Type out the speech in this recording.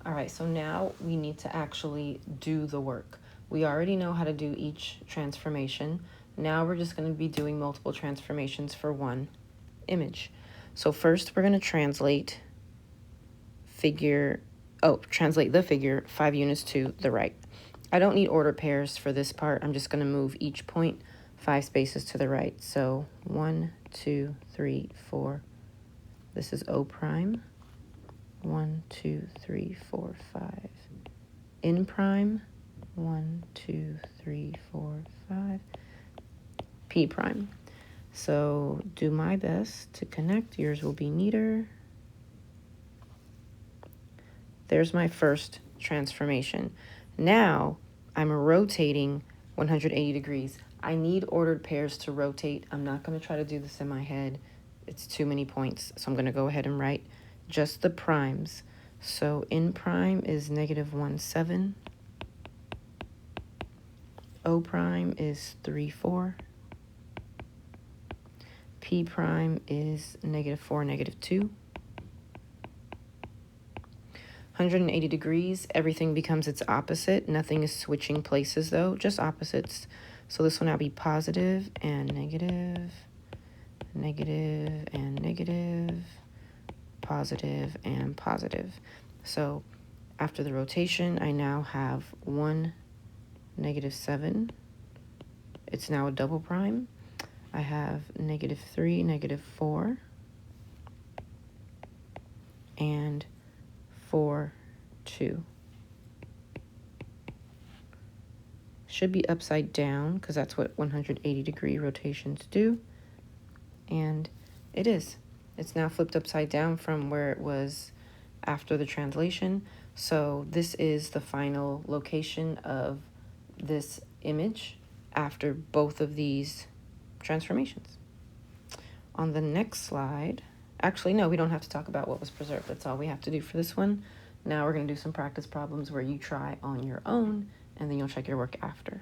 All right, so now we need to actually do the work. We already know how to do each transformation. Now we're just going to be doing multiple transformations for one image. So first we're going to translate the figure 5 units to the right. I don't need order pairs for this part. I'm just going to move each point 5 spaces to the right. So 1, 2, 3, 4. This is O prime. 1, 2, 3, 4, 5. N prime. 1, 2, 3, 4, 5. P prime. So do my best to connect. Yours will be neater. There's my first transformation. Now I'm rotating 180 degrees. I need ordered pairs to rotate. I'm not going to try to do this in my head. It's too many points. So I'm going to go ahead and write just the primes. So N prime is -1, 7. O prime is 3, 4. P prime is -4, -2. 180 degrees, everything becomes its opposite. Nothing is switching places though, just opposites. So this will now be positive and negative, negative and negative, positive and positive. So after the rotation, I now have 1, -7. It's now a double prime. I have -3, -4, and 4, 2. Should be upside down because that's what 180-degree rotations do. And it is. It's now flipped upside down from where it was after the translation. So this is the final location of this image after both of these transformations. On the next slide, actually, no, we don't have to talk about what was preserved. That's all we have to do for this one. Now we're going to do some practice problems where you try on your own, and then you'll check your work after.